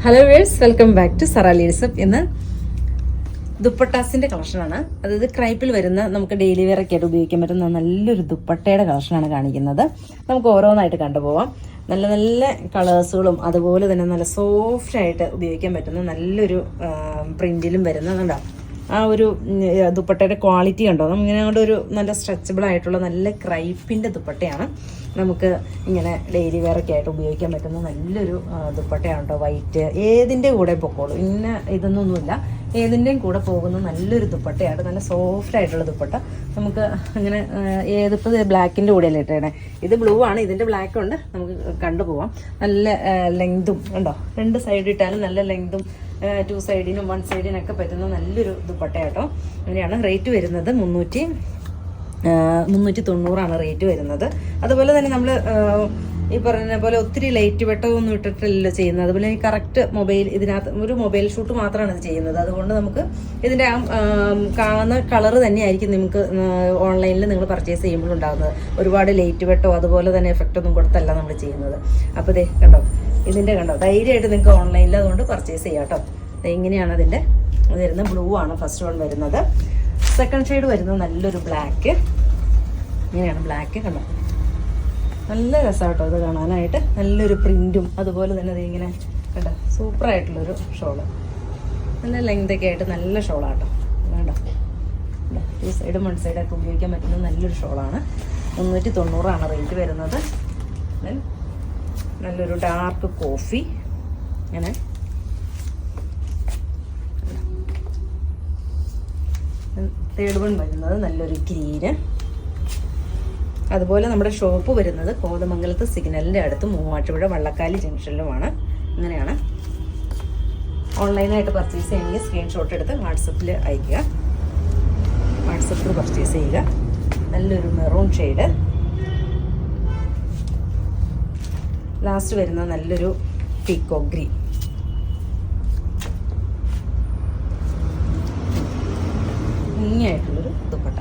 Hello വേഴ്സ്, welcome back to സറ ലേഡീസപ്പ്. ഇന്ന് ദുപ്പട്ടാസിന്റെ കളക്ഷനാണ്. അതായത് ക്രൈപ്പിൽ വരുന്ന നമുക്ക് ഡെയിലി വെയർ ഒക്കെ ആയിട്ട് ഉപയോഗിക്കാൻ പറ്റുന്ന നല്ലൊരു ദുപ്പട്ടയുടെ കളക്ഷനാണ് കാണിക്കുന്നത്. നമുക്ക് ഓരോന്നായിട്ട് കണ്ടുപോവാം. നല്ല നല്ല കളേഴ്സുകളും അതുപോലെ തന്നെ നല്ല സോഫ്റ്റ് ആയിട്ട് ഉപയോഗിക്കാൻ പറ്റുന്ന നല്ലൊരു പ്രിന്റിലും വരുന്നുണ്ടാവും. ആ ഒരു ദുപ്പട്ടയുടെ ക്വാളിറ്റി ഉണ്ടോ, നമുക്കിങ്ങനെ കൊണ്ട് ഒരു നല്ല സ്ട്രെച്ചബിൾ ആയിട്ടുള്ള നല്ല ക്രൈപ്പിൻ്റെ ദുപ്പട്ടയാണ്. നമുക്ക് ഇങ്ങനെ ഡെയിലി വെയർ ഒക്കെ ആയിട്ട് ഉപയോഗിക്കാൻ പറ്റുന്ന നല്ലൊരു ദുപ്പട്ടയാണ് കേട്ടോ. വൈറ്റ് ഏതിൻ്റെ കൂടെ പൊക്കോളൂ, ഇന്ന ഇതൊന്നൊന്നുമില്ല, ഏതിൻ്റെയും കൂടെ പോകുന്ന നല്ലൊരു ദുപ്പട്ടയാണ്. നല്ല സോഫ്റ്റ് ആയിട്ടുള്ള ദുപ്പട്ട. നമുക്ക് അങ്ങനെ ഏതിപ്പോൾ ബ്ലാക്കിൻ്റെ കൂടെയല്ലേ ഇട്ടേണേ, ഇത് ബ്ലൂ ആണ്, ഇതിൻ്റെ ബ്ലാക്ക് ഉണ്ട്. നമുക്ക് കണ്ടുപോവാം. നല്ല ലെങ്തും ഉണ്ടോ, രണ്ട് സൈഡ് ഇട്ടാലും നല്ല ലെങ്തും 2 സൈഡിനും 1 സൈഡിനൊക്കെ പറ്റുന്ന നല്ലൊരു ദുപ്പട്ടയാട്ടോ. അങ്ങനെയാണ് റേറ്റ് വരുന്നത്. 390 റേറ്റ് വരുന്നത്. അതുപോലെ തന്നെ നമ്മൾ ഈ പറഞ്ഞ പോലെ ഒത്തിരി ലൈറ്റ് വെട്ടമൊന്നും ഇട്ടിട്ടില്ല ചെയ്യുന്നത്. അതുപോലെ ഈ കറക്റ്റ് ഇതിനകത്ത് ഒരു മൊബൈൽ ഷൂട്ട് മാത്രമാണ് ഇത് ചെയ്യുന്നത്. അതുകൊണ്ട് നമുക്ക് ഇതിൻ്റെ കാണുന്ന കളർ തന്നെയായിരിക്കും നിങ്ങൾക്ക് ഓൺലൈനിൽ നിങ്ങൾ പർച്ചേസ് ചെയ്യുമ്പോൾ ഉണ്ടാകുന്നത്. ഒരുപാട് ലൈറ്റ് വെട്ടോ അതുപോലെ തന്നെ എഫക്റ്റ് ഒന്നും കൊടുത്തല്ല നമ്മൾ ചെയ്യുന്നത്. അപ്പോൾ ദേ കണ്ടോ, ഇതിൻ്റെ കണ്ടോ, ധൈര്യമായിട്ട് നിങ്ങൾക്ക് ഓൺലൈനിൽ അതുകൊണ്ട് പർച്ചേസ് ചെയ്യാം കേട്ടോ. ഇങ്ങനെയാണ് അതിൻ്റെ വരുന്നത്. ബ്ലൂ ആണ് ഫസ്റ്റ് വൺ വരുന്നത്. സെക്കൻഡ് ഷെയ്ഡ് വരുന്നത് നല്ലൊരു ബ്ലാക്ക്. ഇങ്ങനെയാണ് ബ്ലാക്ക്, കണ്ടോ, നല്ല രസമാണ് കേട്ടോ ഇത് കാണാനായിട്ട്. നല്ലൊരു പ്രിൻറ്റും അതുപോലെ തന്നെ അത് ഇങ്ങനെ കണ്ടോ, സൂപ്പറായിട്ടുള്ളൊരു ഷോള്, നല്ല ലെങ്തൊക്കെ ആയിട്ട് നല്ല ഷോളാട്ടോ. വേണ്ടോ, 2 സൈഡും 1 സൈഡൊക്കെ ഉപയോഗിക്കാൻ പറ്റുന്ന നല്ലൊരു ഷോളാണ്. 390 റേറ്റ് വരുന്നത്. ദെൻ നല്ലൊരു ഡാർക്ക് കോഫി, ഇങ്ങനെ തേർഡ് വൺ വരുന്നത് നല്ലൊരു ഗ്രീന്. അതുപോലെ നമ്മുടെ ഷോപ്പ് വരുന്നത് കോതമംഗലത്ത് സിഗ്നലിൻ്റെ അടുത്ത് മൂവാറ്റുപുഴ വള്ളക്കാലി ജംഗ്ഷനിലുമാണ്. അങ്ങനെയാണ്. ഓൺലൈനായിട്ട് പർച്ചേസ് ചെയ്യണമെങ്കിൽ സ്ക്രീൻഷോട്ട് എടുത്ത് വാട്സപ്പിൽ അയയ്ക്കുക, വാട്സപ്പിൽ പർച്ചേസ് ചെയ്യുക. നല്ലൊരു മെറൂൺ ഷെയ്ഡ്. ലാസ്റ്റ് വരുന്ന നല്ലൊരു പീക്കോ ഗ്രീൻ. ഭംഗിയായിട്ടുള്ളൊരു ദുപ്പട്ട.